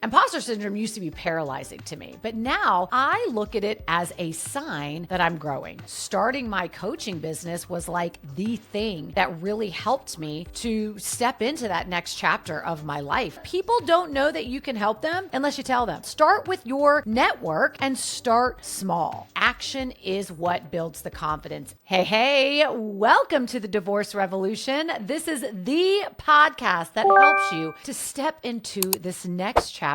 Imposter syndrome used to be paralyzing to me, but now I look at it as a sign that I'm growing. Starting my coaching business was like the thing that really helped me to step into that next chapter of my life. People don't know that you can help them unless you tell them. Start with your network and start small. Action is what builds the confidence. Hey, welcome to the Divorce Revolution. This is the podcast that helps you to step into this next chapter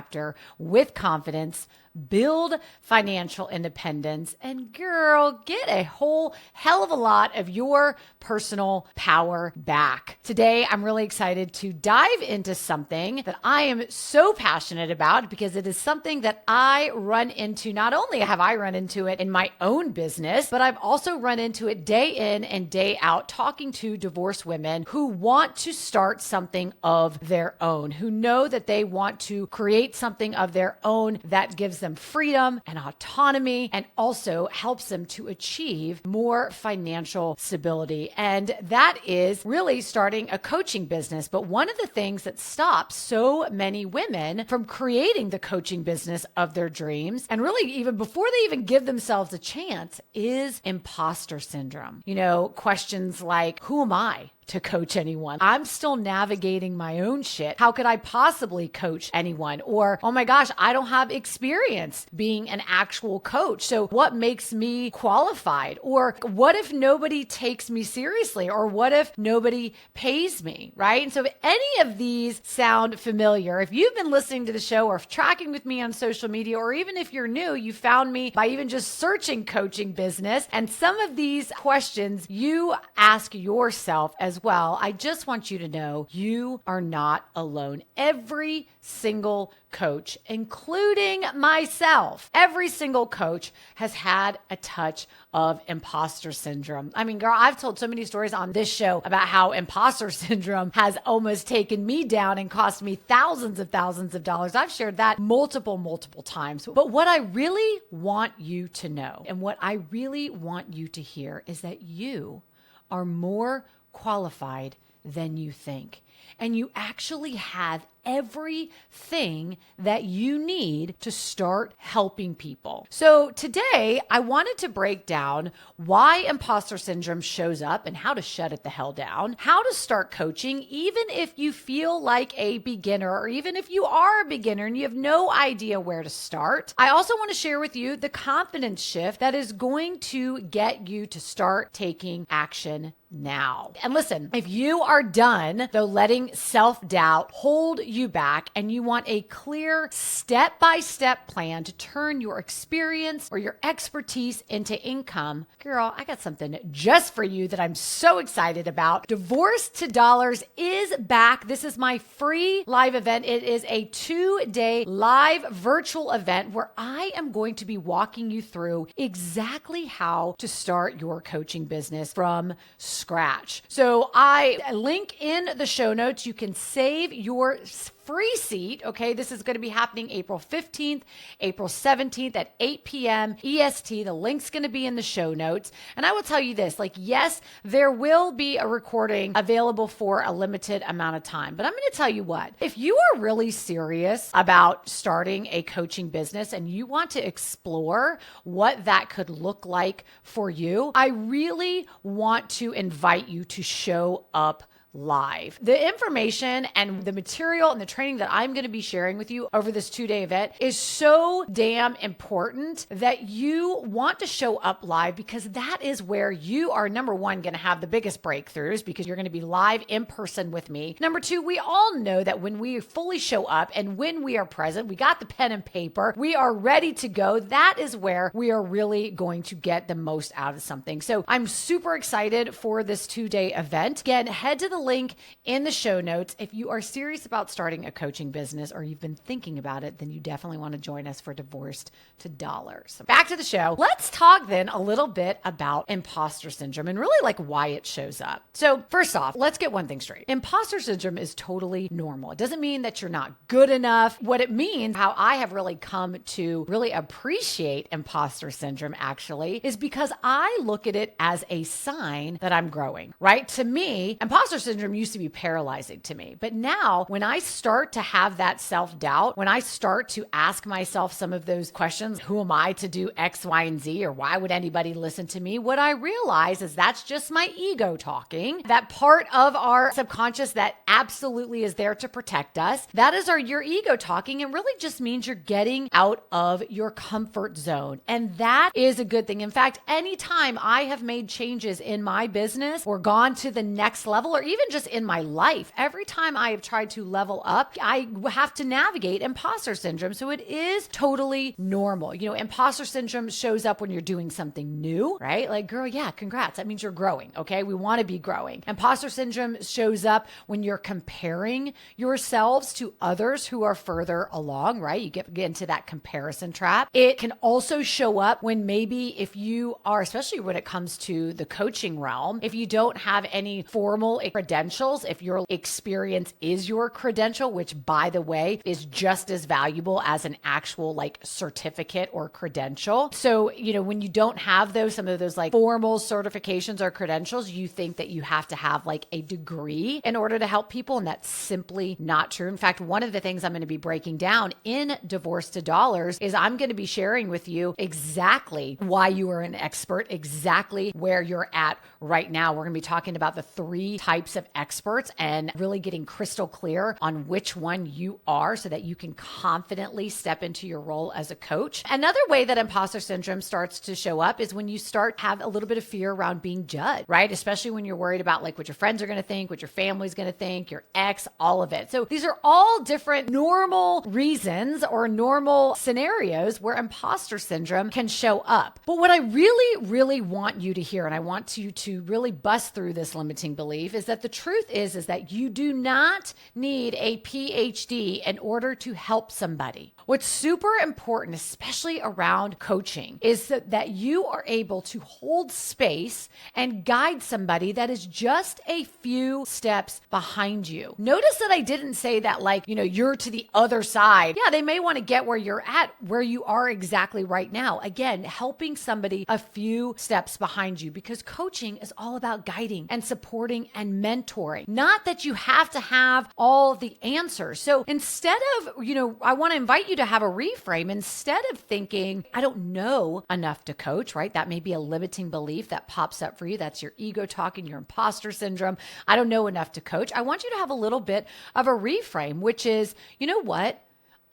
with confidence, build financial independence, and girl, get a whole hell of a lot of your personal power back. Today, I'm really excited to dive into something that I am so passionate about because it is something that I run into. Not only have I run into it in my own business, but I've also run into it day in and day out talking to divorced women who want to start something of their own, who know that they want to create something of their own that gives them freedom and autonomy and also helps them to achieve more financial stability. And that is really starting a coaching business. But one of the things that stops so many women from creating the coaching business of their dreams, and really even before they even give themselves a chance, is imposter syndrome. You know, questions like, who am I to coach anyone? I'm still navigating my own shit. How could I possibly coach anyone? Or, oh my gosh, I don't have experience being an actual coach. So what makes me qualified? Or what if nobody takes me seriously? Or what if nobody pays me, right? And so if any of these sound familiar, if you've been listening to the show or tracking with me on social media, or even if you're new, you found me by even just searching coaching business, and some of these questions you ask yourself as well, I just want you to know you are not alone. Every single coach, including myself, every single coach has had a touch of imposter syndrome. I mean, girl, I've told so many stories on this show about how imposter syndrome has almost taken me down and cost me thousands of dollars. I've shared that multiple times. But what I really want you to know and what I really want you to hear is that you are more qualified than you think. And you actually have everything that you need to start helping people. So today, I wanted to break down why imposter syndrome shows up and how to shut it the hell down, how to start coaching, even if you feel like a beginner, or even if you are a beginner and you have no idea where to start. I also want to share with you the confidence shift that is going to get you to start taking action now. And listen, if you are done, though, letting self-doubt hold you back and you want a clear step-by-step plan to turn your experience or your expertise into income, girl, I got something just for you that I'm so excited about. Divorce to Dollars is back. This is my free live event. It is a 2-day live virtual event where I am going to be walking you through exactly how to start your coaching business from scratch. So I link in the show notes. You can save your free seat. Okay. This is going to be happening April 15th, April 17th at 8 p.m. EST. The link's going to be in the show notes. And I will tell you this, like, yes, there will be a recording available for a limited amount of time, but I'm going to tell you what, if you are really serious about starting a coaching business and you want to explore what that could look like for you, I really want to invite you to show up live. The information and the material and the training that I'm going to be sharing with you over this 2-day event is so damn important that you want to show up live, because that is where you are, number one, going to have the biggest breakthroughs, because you're going to be live in person with me. Number two, we all know that when we fully show up and when we are present, we got the pen and paper, we are ready to go. That is where we are really going to get the most out of something. So I'm super excited for this 2-day event. Again, head to the link in the show notes. If you are serious about starting a coaching business or you've been thinking about it, then you definitely want to join us for Divorced to Dollars. So back to the show. Let's talk then a little bit about imposter syndrome and really like why it shows up. So first off, let's get one thing straight. Imposter syndrome is totally normal. It doesn't mean that you're not good enough. What it means, how I have really come to really appreciate imposter syndrome actually, is because I look at it as a sign that I'm growing, right? To me, imposter syndrome used to be paralyzing to me. But now when I start to have that self-doubt, when I start to ask myself some of those questions, who am I to do X, Y, and Z, or why would anybody listen to me? What I realize is that's just my ego talking. That part of our subconscious that absolutely is there to protect us. That is your ego talking, and really just means you're getting out of your comfort zone. And that is a good thing. In fact, anytime I have made changes in my business or gone to the next level, or even just in my life, every time I have tried to level up, I have to navigate imposter syndrome. So it is totally normal. Imposter syndrome shows up when you're doing something new, right? Like, girl, yeah, congrats. That means you're growing. Okay. We want to be growing. Imposter syndrome shows up when you're comparing yourselves to others who are further along, right? You get into that comparison trap. It can also show up when maybe if you are, especially when it comes to the coaching realm, if you don't have any formal credentials, if your experience is your credential, which by the way is just as valuable as an actual certificate or credential. So, when you don't have some of those formal certifications or credentials, you think that you have to have a degree in order to help people. And that's simply not true. In fact, one of the things I'm going to be breaking down in Divorce to Dollars is I'm going to be sharing with you exactly why you are an expert, exactly where you're at right now. We're going to be talking about the 3 types of experts and really getting crystal clear on which one you are so that you can confidently step into your role as a coach. Another way that imposter syndrome starts to show up is when you start have a little bit of fear around being judged, right? Especially when you're worried about what your friends are going to think, what your family's going to think, your ex, all of it. So these are all different normal reasons or normal scenarios where imposter syndrome can show up. But what I really, really want you to hear, and I want you to really bust through this limiting belief, is that the truth is that you do not need a PhD in order to help somebody. What's super important, especially around coaching, is that you are able to hold space and guide somebody that is just a few steps behind you. Notice that I didn't say that you're to the other side. Yeah, they may want to get where you're at, where you are exactly right now. Again, helping somebody a few steps behind you, because coaching is all about guiding and supporting and mentoring. Not that you have to have all the answers. So instead of, I want to invite you to have a reframe. Instead of thinking, I don't know enough to coach, right? That may be a limiting belief that pops up for you. That's your ego talking, your imposter syndrome. I don't know enough to coach. I want you to have a little bit of a reframe, which is, you know what?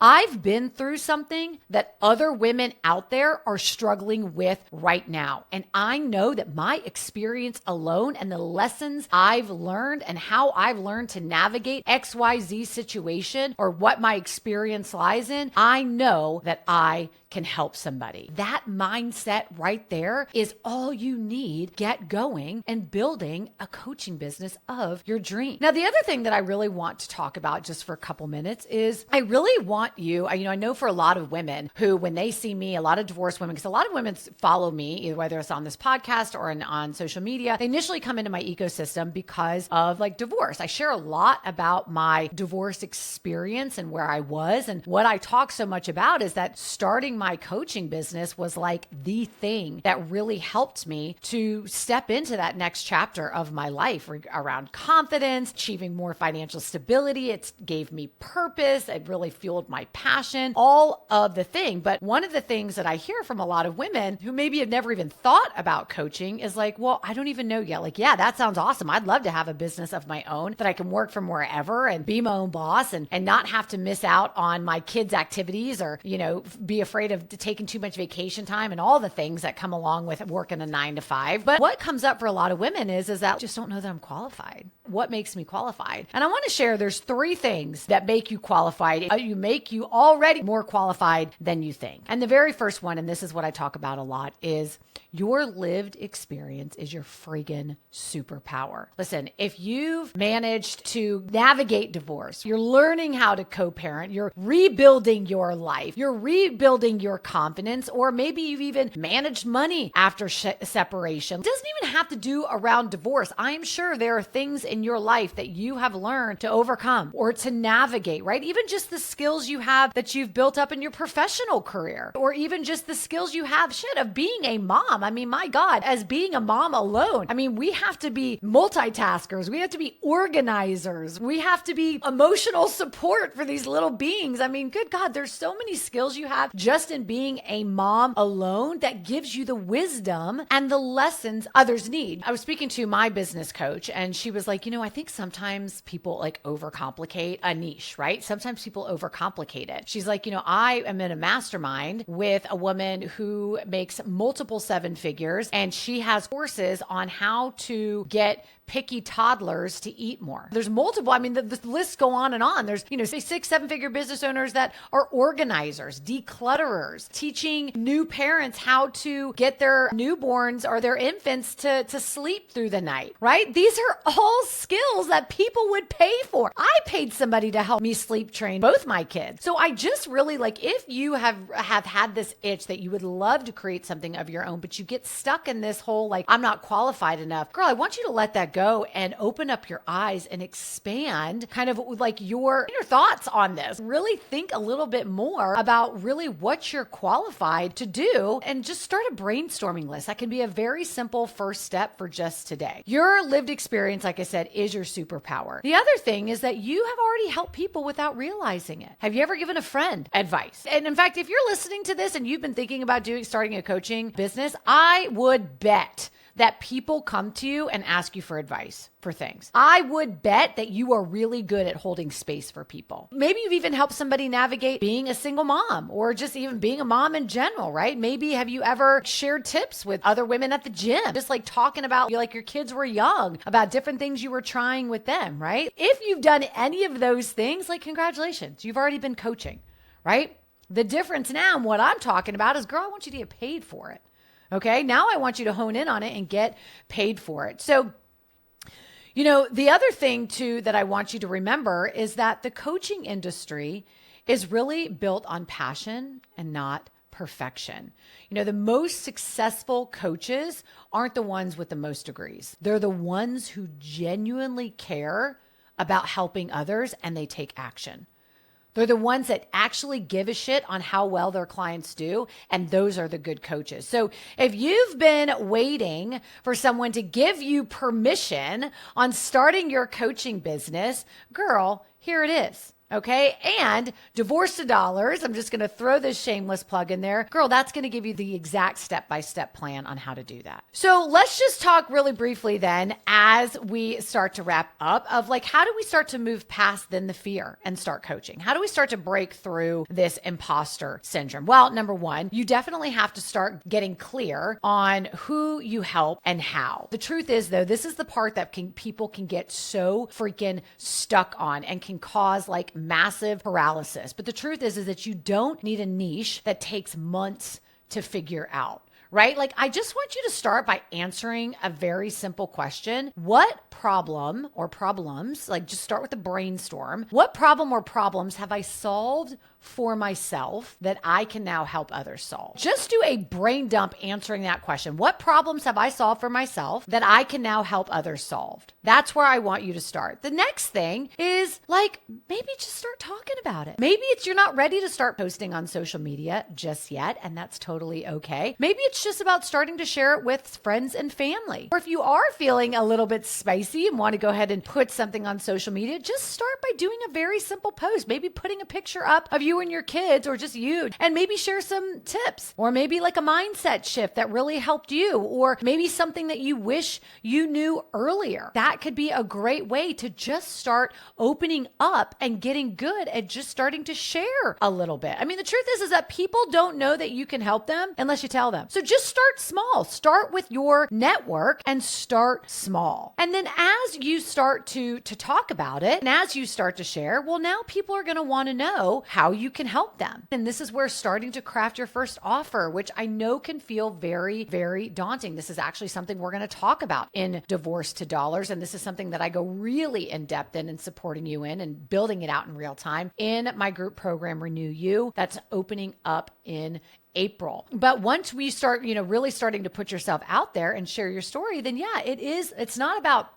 I've been through something that other women out there are struggling with right now. And I know that my experience alone and the lessons I've learned and how I've learned to navigate XYZ situation or what my experience lies in, I know that I can help somebody. That mindset right there is all you need. Get going and building a coaching business of your dream. Now, the other thing that I really want to talk about just for a couple minutes is I really want you, I know for a lot of women who, when they see me, a lot of divorced women, because a lot of women follow me, either whether it's on this podcast or on social media, they initially come into my ecosystem because of divorce. I share a lot about my divorce experience and where I was. And what I talk so much about is that starting my coaching business was the thing that really helped me to step into that next chapter of my life around confidence, achieving more financial stability. It gave me purpose. It really fueled my passion, all of the thing. But one of the things that I hear from a lot of women who maybe have never even thought about coaching is well, I don't even know yet. Yeah, that sounds awesome. I'd love to have a business of my own that I can work from wherever and be my own boss and not have to miss out on my kids' activities or, be afraid of taking too much vacation time and all the things that come along with working a 9 to 5. But what comes up for a lot of women is that I just don't know that I'm qualified. What makes me qualified? And I want to share there's 3 things that make you qualified. You make you already more qualified than you think. And the very first one, and this is what I talk about a lot, is your lived experience is your friggin' superpower. Listen, if you've managed to navigate divorce, you're learning how to co-parent, you're rebuilding your life, you're rebuilding your confidence, or maybe you've even managed money after separation. It doesn't even have to do around divorce. I'm sure there are things in your life that you have learned to overcome or to navigate, right? Even just the skills you have that you've built up in your professional career, or even just the skills you have, of being a mom. I mean, my God, as being a mom alone, I mean, we have to be multitaskers. We have to be organizers. We have to be emotional support for these little beings. I mean, good God, there's so many skills you have just in being a mom alone that gives you the wisdom and the lessons others need. I was speaking to my business coach and she was like, I think sometimes people like overcomplicate a niche, right? Sometimes people overcomplicate it. She's like, I am in a mastermind with a woman who makes multiple seven figures, and she has courses on how to get picky toddlers to eat more. There's multiple, I mean, the lists go on and on. There's, say 6-7 figure business owners that are organizers, declutterers, teaching new parents how to get their newborns or their infants to sleep through the night, right? These are all skills that people would pay for. I paid somebody to help me sleep train both my kids. So I just really if you have had this itch that you would love to create something of your own, but you get stuck in this whole, I'm not qualified enough. Girl, I want you to let that go and open up your eyes and expand kind of your thoughts on this. Really think a little bit more about really what you're qualified to do and just start a brainstorming list. That can be a very simple first step for just today. Your lived experience, like I said, is your superpower. The other thing is that you have already helped people without realizing it. Have you ever given a friend advice? And in fact, if you're listening to this and you've been thinking about starting a coaching business, I would bet that people come to you and ask you for advice for things. I would bet that you are really good at holding space for people. Maybe you've even helped somebody navigate being a single mom or just even being a mom in general, right? Maybe have you ever shared tips with other women at the gym? Just talking about your kids were young, about different things you were trying with them, right? If you've done any of those things, congratulations, you've already been coaching, right? The difference now and what I'm talking about is, girl, I want you to get paid for it. Okay, now I want you to hone in on it and get paid for it. So, the other thing too that I want you to remember is that the coaching industry is really built on passion and not perfection. The most successful coaches aren't the ones with the most degrees. They're the ones who genuinely care about helping others and they take action. They're the ones that actually give a shit on how well their clients do, and those are the good coaches. So if you've been waiting for someone to give you permission on starting your coaching business, girl, here it is. Okay. And Divorce to Dollars, I'm just going to throw this shameless plug in there. Girl, that's going to give you the exact step-by-step plan on how to do that. So let's just talk really briefly then as we start to wrap up of how do we start to move past then the fear and start coaching? How do we start to break through this imposter syndrome? Well, number one, you definitely have to start getting clear on who you help and how. The truth is though, this is the part that people can get so freaking stuck on and can cause massive paralysis. But the truth is that you don't need a niche that takes months to figure out. Right? I just want you to start by answering a very simple question. What problem or problems, just start with a brainstorm. What problem or problems have I solved for myself that I can now help others solve? Just do a brain dump answering that question. What problems have I solved for myself that I can now help others solve? That's where I want you to start. The next thing is maybe just start talking about it. Maybe you're not ready to start posting on social media just yet, and that's totally okay. Maybe it's just about starting to share it with friends and family. Or if you are feeling a little bit spicy and want to go ahead and put something on social media, just start by doing a very simple post. Maybe putting a picture up of you and your kids or just you, and maybe share some tips, or maybe a mindset shift that really helped you, or maybe something that you wish you knew earlier. That could be a great way to just start opening up and getting good at just starting to share a little bit. I mean, the truth is that people don't know that you can help them unless you tell them. So just start small. Start with your network and start small. And then as you start to talk about it and as you start to share, well, now people are going to want to know how you can help them. And this is where starting to craft your first offer, which I know can feel very, very daunting. This is actually something we're going to talk about in Divorce to Dollars. And this is something that I go really in depth in and supporting you in and building it out in real time in my group program, Renew You, that's opening up in April. But once we start, really starting to put yourself out there and share your story, then yeah, it's not about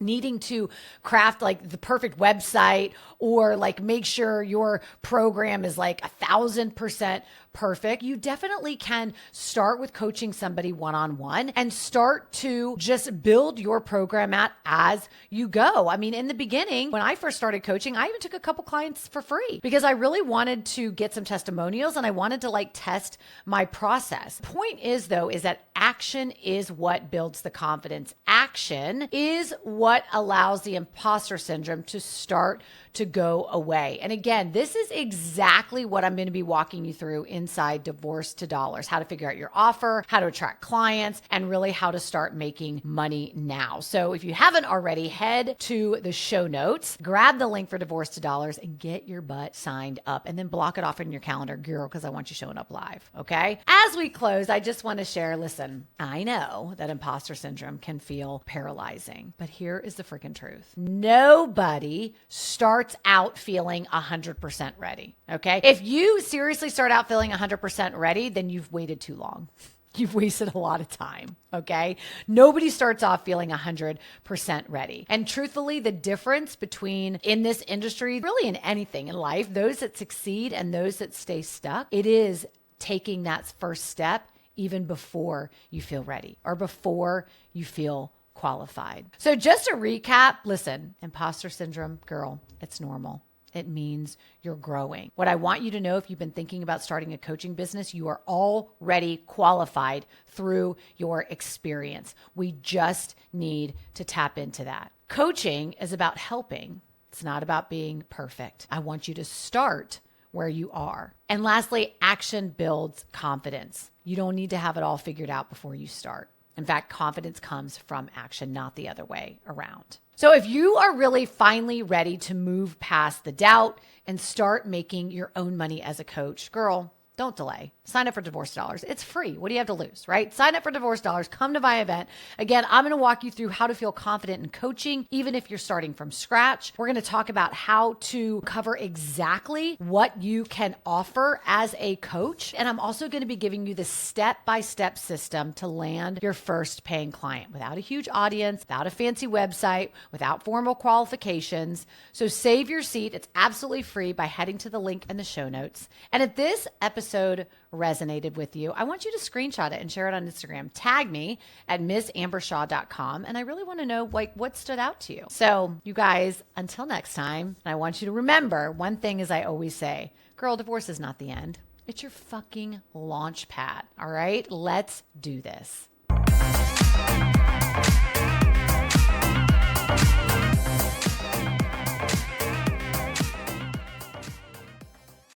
needing to craft like the perfect website or like make sure your program is like 1,000% perfect, you definitely can start with coaching somebody one-on-one and start to just build your program out as you go. I mean, in the beginning, when I first started coaching, I even took a couple clients for free because I really wanted to get some testimonials and I wanted to like test my process. Point is though, is that action is what builds the confidence. Action is what allows the imposter syndrome to start to go away. And again, this is exactly what I'm going to be walking you through inside Divorce to Dollars, how to figure out your offer, how to attract clients, and really how to start making money now. So if you haven't already, head to the show notes, grab the link for Divorce to Dollars and get your butt signed up and then block it off in your calendar, girl, because I want you showing up live. Okay. As we close, I just want to share, listen, I know that imposter syndrome can feel paralyzing, but here is the freaking truth. Nobody starts out feeling 100% ready. Okay. If you seriously start out feeling 100% ready, then you've waited too long. You've wasted a lot of time. Okay. Nobody starts off feeling 100% ready. And truthfully, the difference between in this industry, really in anything in life, those that succeed and those that stay stuck, it is taking that first step even before you feel ready or before you feel qualified. So just to recap, listen, imposter syndrome, girl, it's normal. It means you're growing. What I want you to know, if you've been thinking about starting a coaching business, you are already qualified through your experience. We just need to tap into that. Coaching is about helping. It's not about being perfect. I want you to start where you are. And lastly, action builds confidence. You don't need to have it all figured out before you start. In fact, confidence comes from action, not the other way around. So if you are really finally ready to move past the doubt and start making your own money as a coach, girl, don't delay. Sign up for Divorce Dollars. It's free. What do you have to lose, right? Sign up for Divorce Dollars. Come to my event. Again, I'm going to walk you through how to feel confident in coaching, even if you're starting from scratch. We're going to talk about how to cover exactly what you can offer as a coach. And I'm also going to be giving you the step-by-step system to land your first paying client without a huge audience, without a fancy website, without formal qualifications. So save your seat. It's absolutely free by heading to the link in the show notes. And if this episode resonated with you, I want you to screenshot it and share it on Instagram. Tag me at missambershaw.com. And I really want to know what stood out to you. So you guys, until next time, I want you to remember one thing as I always say, girl, divorce is not the end. It's your fucking launch pad. All right, let's do this.